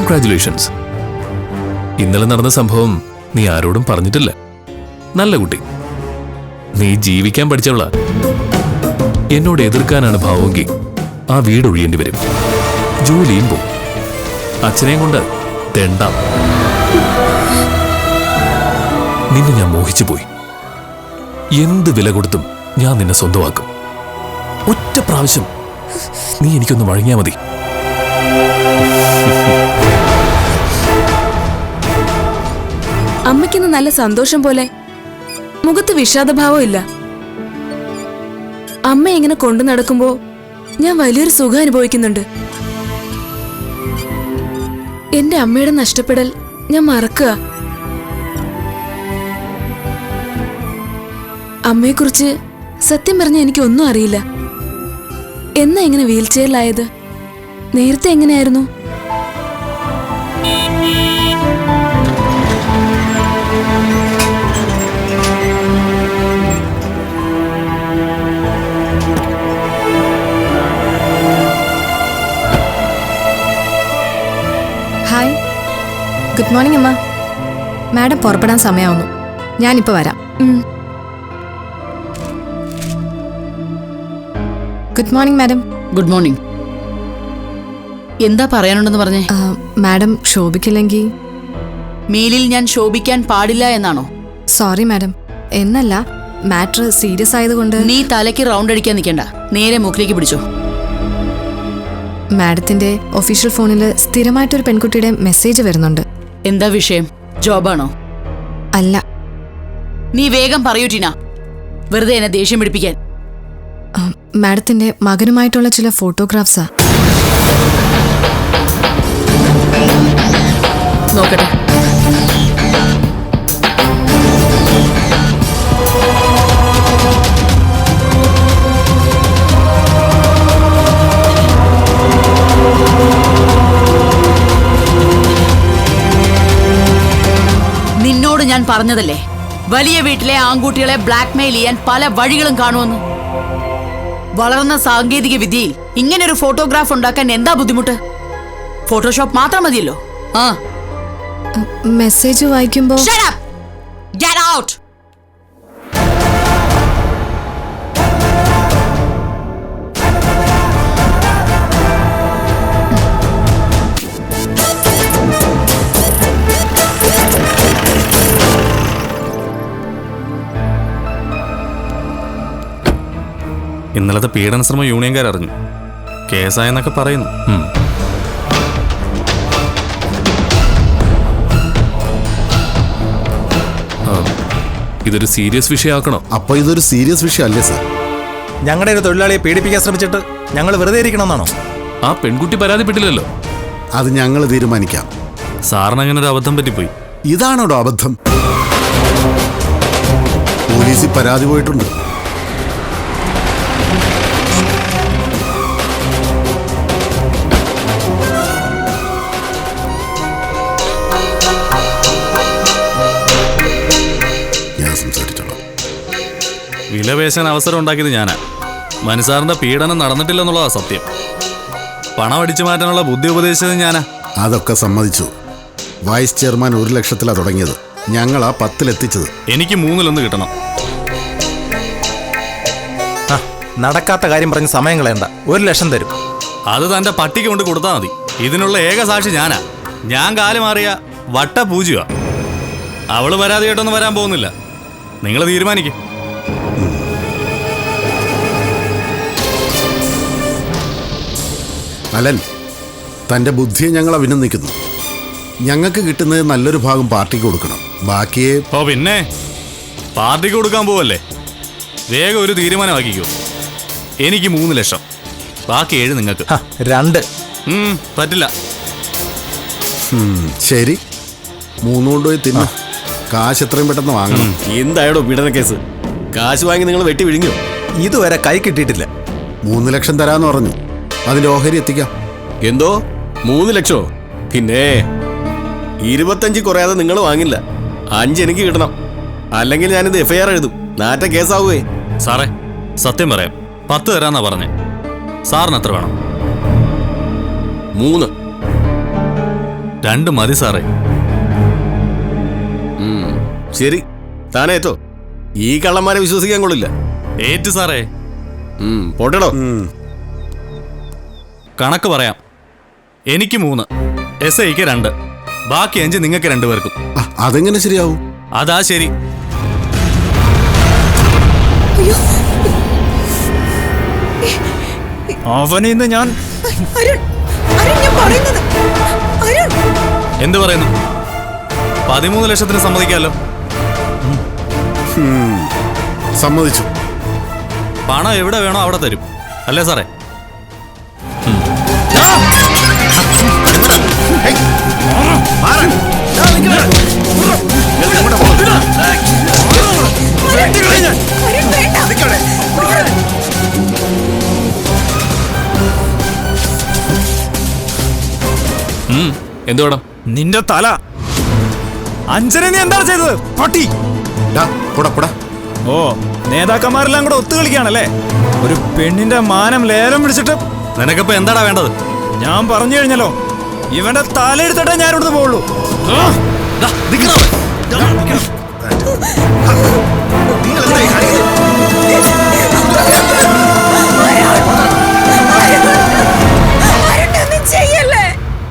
Congratulations. ഇന്നലെ നടന്ന സംഭവം നീ ആരോടും പറഞ്ഞിട്ടില്ല. നല്ല കുട്ടി. നീ ജീവിക്കാൻ പഠിച്ചവളാ. എന്നോട് എതിർക്കാനാണ് ഭാവമെങ്കിൽ ആ വീട് ഒഴിയേണ്ടി വരും. ജോലിയും പോവും. അച്ഛനെയും കൊണ്ട് തെണ്ടാം. നിന്നെ ഞാൻ മോഹിച്ചു പോയി. എന്ത് വില കൊടുത്തും ഞാൻ നിന്നെ സ്വന്തമാക്കും. ഒറ്റ പ്രാവശ്യം നീ എനിക്കൊന്ന് വഴങ്ങിയാ മതി. അമ്മയ്ക്കിന്ന് നല്ല സന്തോഷം പോലെ, മുഖത്ത് വിഷാദഭാവം ഇല്ല. അമ്മ ഇങ്ങനെ കൊണ്ടു നടക്കുമ്പോ ഞാൻ വലിയൊരു സുഖം അനുഭവിക്കുന്നുണ്ട്. എന്റെ അമ്മയുടെ നഷ്ടപ്പെടൽ ഞാൻ മറക്കുക. അമ്മയെക്കുറിച്ച് സത്യം പറഞ്ഞ എനിക്കൊന്നും അറിയില്ല. എന്നാ എങ്ങനെ വീൽ ചെയറിലായത്? നേരത്തെ എങ്ങനെയായിരുന്നു? ഹായ്, ഗുഡ് മോർണിംഗ് അമ്മ. മാഡം പുറപ്പെടാൻ സമയമാവുന്നു. ഞാനിപ്പോൾ വരാം. Good morning madam. Good morning. എന്താ പറയാനുണ്ടെന്ന് പറഞ്ഞേ? മാഡം ശോഭിക്കില്ലെങ്കിൽ മേലിൽ ഞാൻ ശോഭിക്കാൻ പാടില്ല എന്നാണോ? സോറി മാഡം, എന്നല്ല, മാറ്റർ സീരിയസ് ആയതുകൊണ്ട്. നീ തലയ്ക്ക് റൗണ്ട് അടിക്കാൻ നിൽക്കണ്ട, നേരെ മൂക്കിലേക്ക് പിടിച്ചോ. മാഡത്തിന്റെ ഒഫീഷ്യൽ ഫോണിൽ സ്ഥിരമായിട്ടൊരു പെൺകുട്ടിയുടെ മെസ്സേജ് വരുന്നുണ്ട്. എന്താ വിഷയം? ജോബാണോ? അല്ല. നീ വേഗം പറയൂ ടീന, വെറുതെ എന്നെ ദേഷ്യം പിടിപ്പിക്കാൻ. മാഡത്തിന്റെ മകനുമായിട്ടുള്ള ചില ഫോട്ടോഗ്രാഫ്സാ. നോക്കട്ടെ. നിന്നോട് ഞാൻ പറഞ്ഞതല്ലേ, വലിയ വീട്ടിലെ ആൺകുട്ടികളെ ബ്ലാക്ക്മെയിൽ ചെയ്യാൻ പല വഴികളും കാണുമെന്ന്. വളർന്ന സാങ്കേതിക വിദ്യയിൽ ഇങ്ങനൊരു ഫോട്ടോഗ്രാഫ് ഉണ്ടാക്കാൻ എന്താ ബുദ്ധിമുട്ട്? ഫോട്ടോഷോപ്പ് മാത്രം മതിയല്ലോ. ആ, message വായിക്കുമ്പോ Shut up! Get out! ഇന്നലത്തെ പീഡന ശ്രമം യൂണിയൻകാരറിഞ്ഞു. കേസായെന്നൊക്കെ പറയുന്നു. ഇതൊരു സീരിയസ് വിഷയമാക്കണോ? അപ്പൊ ഇതൊരു സീരിയസ് വിഷയമല്ലേ സാർ? ഞങ്ങളുടെ ഒരു തൊഴിലാളിയെ പീഡിപ്പിക്കാൻ ശ്രമിച്ചിട്ട് ഞങ്ങൾ വെറുതെ ഇരിക്കണമെന്നാണോ? ആ പെൺകുട്ടി പരാതിപ്പെട്ടില്ലല്ലോ. അത് ഞങ്ങൾ തീരുമാനിക്കാം. സാറിന് അങ്ങനെ ഒരു അബദ്ധം പറ്റിപ്പോയി. ഇതാണോ അബദ്ധം? പോലീസിൽ പരാതി പോയിട്ടുണ്ട്. വിലപേശാൻ അവസരം ഉണ്ടാക്കിയത് ഞാനാ. മനസാറിന്റെ പീഡനം നടന്നിട്ടില്ലെന്നുള്ളതാ സത്യം. പണം അടിച്ചു മാറ്റാനുള്ള ബുദ്ധി ഉപദേശിച്ചത് ഞാനാ. അതൊക്കെ സമ്മതിച്ചു. വൈസ് ചെയർമാൻ 1 ലക്ഷത്തിലാണ് തുടങ്ങിയത്. ഞങ്ങളാ 10-ലെത്തിച്ചത്. എനിക്ക് 3-1 കിട്ടണം. നടക്കാത്ത കാര്യം പറഞ്ഞ് സമയം കളയണ്ട. 1 ലക്ഷം തരും. അത് തന്റെ പട്ടിക്ക് കൊണ്ട് കൊടുത്താൽ മതി. ഇതിനുള്ള ഏക സാക്ഷി ഞാനാ. ഞാൻ കാല് മാറിയ വട്ട പൂജയാ. അവള് പരാതി കേട്ടൊന്നും വരാൻ പോകുന്നില്ല. നിങ്ങൾ തീരുമാനിക്കും. അലൻ, തൻ്റെ ബുദ്ധിയെ ഞങ്ങൾ അഭിനന്ദിക്കുന്നു. ഞങ്ങൾക്ക് കിട്ടുന്നത് നല്ലൊരു ഭാഗം പാർട്ടിക്ക് കൊടുക്കണം. ബാക്കിയെ പിന്നെ പാർട്ടിക്ക് കൊടുക്കാൻ പോവല്ലേ? വേഗം ഒരു തീരുമാനമാക്കിക്കോ. എനിക്ക് 3 ലക്ഷം, ബാക്കി 7 നിങ്ങൾക്ക്. 2 പറ്റില്ല. ശരി, 3 കൊണ്ടുപോയി തിന്നു. കാശ് എത്രയും പെട്ടെന്ന് വാങ്ങണം. എന്തായടോ പീഡന കേസ്? കാശ് വാങ്ങി നിങ്ങൾ വെട്ടി വിഴുങ്ങിയോ? ഇതുവരെ കൈ കിട്ടിയിട്ടില്ല. 3 ലക്ഷം തരാന്ന് പറഞ്ഞു. അതിന്റെ ഓഹരി എത്തിക്കാം. എന്തോ 3 ലക്ഷോ? പിന്നെ 25 കുറയാതെ നിങ്ങൾ വാങ്ങില്ല. 5 എനിക്ക് കിട്ടണം. അല്ലെങ്കിൽ ഞാനിത് FIR എഴുതും. നാറ്റ കേസാവുകയെ. സാറേ, സത്യം പറയാം, 10 തരാന്നാ പറഞ്ഞേ. സാറിന് എത്ര വേണം? 3. 2 മതി സാറേ. ശരി, താനേറ്റോ. ഈ കള്ളന്മാരെ വിശ്വസിക്കാൻ കൊള്ളില്ല. ഏറ്റ് സാറേ. പോട്ടേടോ. കണക്ക് പറയാം. എനിക്ക് 3, SIക്ക് 2, ബാക്കി 5 നിങ്ങൾക്ക് 2 പേർക്കും. അതെങ്ങനെ ശരിയാവും? അതാ ശരി. അവനിന്ന് ഞാൻ എന്ത് പറയുന്നു? 13 ലക്ഷത്തിന് സമ്മതിക്കാമല്ലോ. സമ്മതിച്ചു. പണം എവിടെ വേണോ അവിടെ തരും, അല്ലേ സാറേ? എന്ത് വേണം? നിന്റെ തല. അഞ്ജനെ നീ എന്താണ് ചെയ്തത്? പട്ടി. ഓ, നേതാക്കന്മാരെല്ലാം കൂടെ ഒത്തുകളിക്കാണല്ലേ? ഒരു പെണ്ണിന്റെ മാനം ലേലം പിടിച്ചിട്ട്. നിനക്കിപ്പോ എന്താടാ വേണ്ടത്? ഞാൻ പറഞ്ഞു കഴിഞ്ഞല്ലോ, ഇവന്റെ തല എടുത്തിട്ടേ ഞാൻ ഇവിടുന്ന് പോവുള്ളൂ.